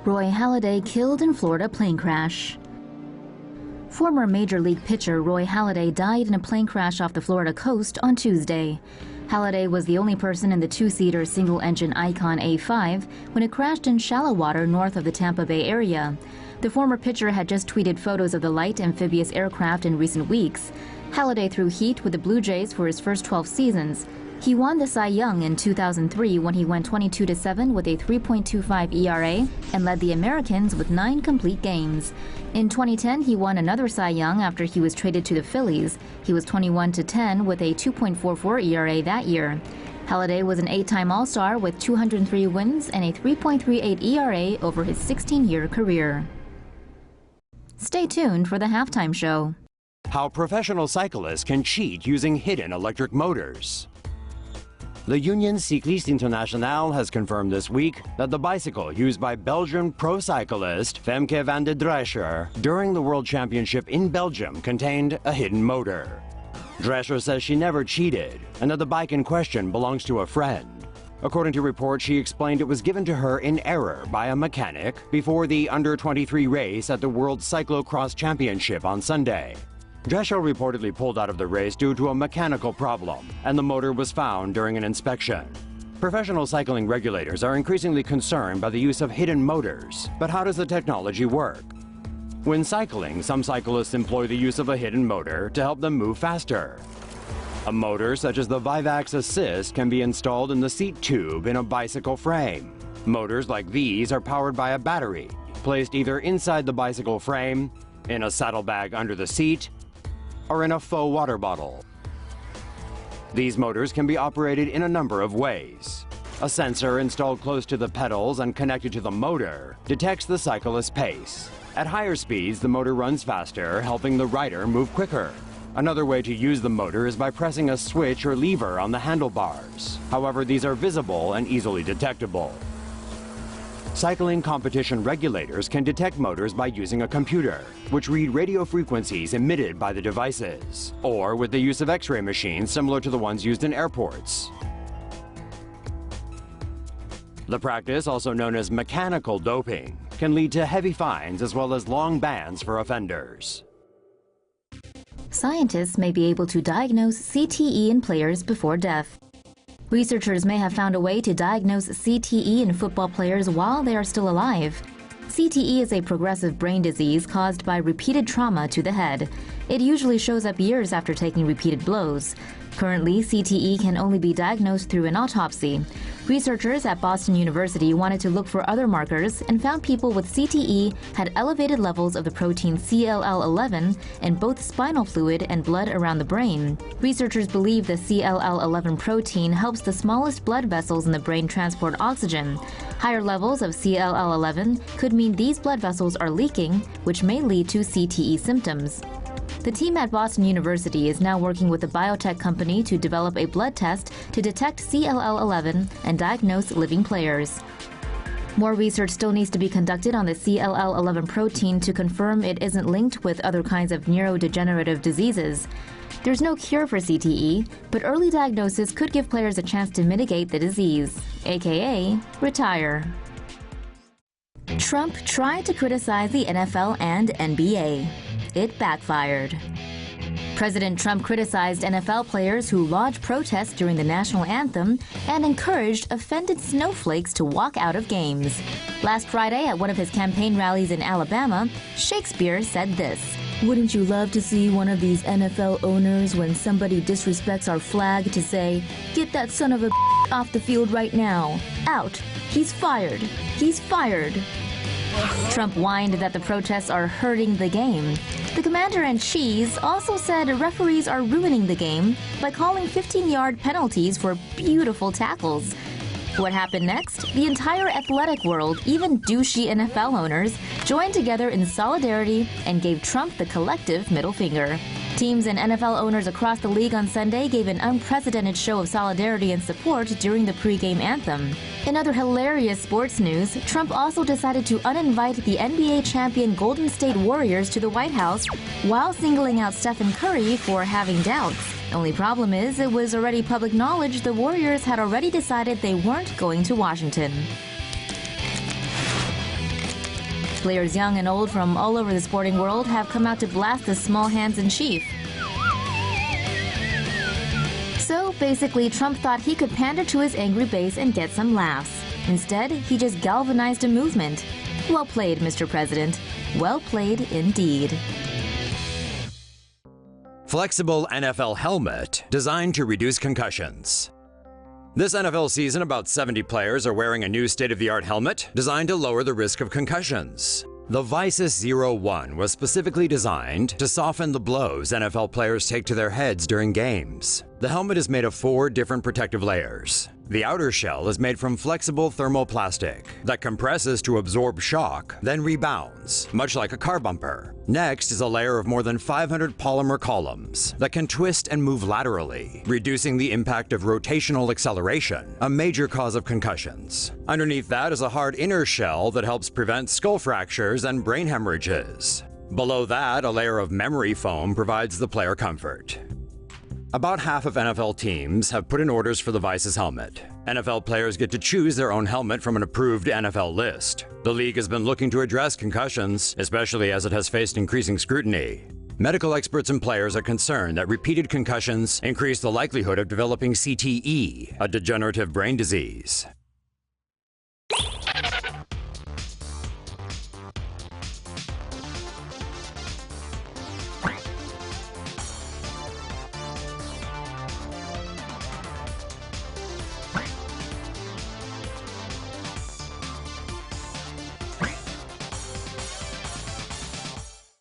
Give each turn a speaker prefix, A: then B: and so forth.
A: Roy Halladay killed in Florida plane crash. Former Major League pitcher Roy Halladay died in a plane crash off the Florida coast on Tuesday. Halladay was the only person in the two-seater single-engine Icon A5 when it crashed in shallow water north of the Tampa Bay area. The former pitcher had just tweeted photos of the light amphibious aircraft in recent weeks. Halladay threw heat with the Blue Jays for his first 12 seasons. He won the Cy Young in 2003 when he went 22-7 with a 3.25 ERA and led the Americans with 9 complete games. In 2010, he won another Cy Young after he was traded to the Phillies. He was 21-10 with a 2.44 ERA that year. Halladay was an 8-time All-Star with 203 wins and a 3.38 ERA over his 16-year career. Stay tuned for the halftime show.
B: How professional cyclists can cheat using hidden electric motors. The Union Cycliste Internationale has confirmed this week that the bicycle used by Belgian pro cyclist Femke van de Drescher during the World Championship in Belgium contained a hidden motor. Drescher says she never cheated and that the bike in question belongs to a friend. According to reports, she explained it was given to her in error by a mechanic before the under-23 race at the World Cyclocross Championship on Sunday. Drescher reportedly pulled out of the race due to a mechanical problem, and the motor was found during an inspection. Professional cycling regulators are increasingly concerned by the use of hidden motors, but how does the technology work? When cycling, some cyclists employ the use of a hidden motor to help them move faster. A motor such as the Vivax Assist can be installed in the seat tube in a bicycle frame. Motors like these are powered by a battery, placed either inside the bicycle frame, in a saddlebag under the seat, or in a faux water bottle. These motors can be operated in a number of ways. A sensor installed close to the pedals and connected to the motor detects the cyclist's pace. At higher speeds, the motor runs faster, helping the rider move quicker. Another way to use the motor is by pressing a switch or lever on the handlebars. However, these are visible and easily detectable. Cycling competition regulators can detect motors by using a computer, which read radio frequencies emitted by the devices, or with the use of X-ray machines similar to the ones used in airports. The practice, also known as mechanical doping, can lead to heavy fines as well as long bans for offenders.
A: Scientists may be able to diagnose CTE in players before death. Researchers may have found a way to diagnose CTE in football players while they are still alive. CTE is a progressive brain disease caused by repeated trauma to the head. It usually shows up years after taking repeated blows. Currently, CTE can only be diagnosed through an autopsy. Researchers at Boston University wanted to look for other markers and found people with CTE had elevated levels of the protein CLL11 in both spinal fluid and blood around the brain. Researchers believe the CLL11 protein helps the smallest blood vessels in the brain transport oxygen. Higher levels of CLL11 could mean these blood vessels are leaking, which may lead to CTE symptoms. The team at Boston University is now working with a biotech company to develop a blood test to detect CLL11 and diagnose living players. More research still needs to be conducted on the CLL11 protein to confirm it isn't linked with other kinds of neurodegenerative diseases. There's no cure for CTE, but early diagnosis could give players a chance to mitigate the disease, aka retire. Trump tried to criticize the NFL and NBA. It backfired. President Trump criticized NFL players who lodged protests during the national anthem and encouraged offended snowflakes to walk out of games. Last Friday, at one of his campaign rallies in Alabama, Shakespeare said this: "Wouldn't you love to see one of these NFL owners, when somebody disrespects our flag, to say, 'Get that son of a off the field right now. Out. He's fired. He's fired.'" Trump whined that the protests are hurting the game. The commander-in-chief also said referees are ruining the game by calling 15-yard penalties for beautiful tackles. What happened next? The entire athletic world, even douchey NFL owners, joined together in solidarity and gave Trump the collective middle finger. Teams and NFL owners across the league on Sunday gave an unprecedented show of solidarity and support during the pregame anthem. In other hilarious sports news, Trump also decided to uninvite the NBA champion Golden State Warriors to the White House while singling out Stephen Curry for having doubts. Only problem is, it was already public knowledge the Warriors had already decided they weren't going to Washington. Players young and old from all over the sporting world have come out to blast the small hands in chief. So basically, Trump thought he could pander to his angry base and get some laughs. Instead, he just galvanized a movement. Well played, Mr. President. Well played indeed.
B: Flexible NFL helmet designed to reduce concussions. This NFL season, about 70 players are wearing a new state-of-the-art helmet designed to lower the risk of concussions. The Visus 01 was specifically designed to soften the blows NFL players take to their heads during games. The helmet is made of 4 different protective layers. The outer shell is made from flexible thermoplastic that compresses to absorb shock, then rebounds, much like a car bumper. Next is a layer of more than 500 polymer columns that can twist and move laterally, reducing the impact of rotational acceleration, a major cause of concussions. Underneath that is a hard inner shell that helps prevent skull fractures and brain hemorrhages. Below that, a layer of memory foam provides the player comfort. About half of NFL teams have put in orders for the Visus helmet. NFL players get to choose their own helmet from an approved NFL list. The league has been looking to address concussions, especially as it has faced increasing scrutiny. Medical experts and players are concerned that repeated concussions increase the likelihood of developing CTE, a degenerative brain disease.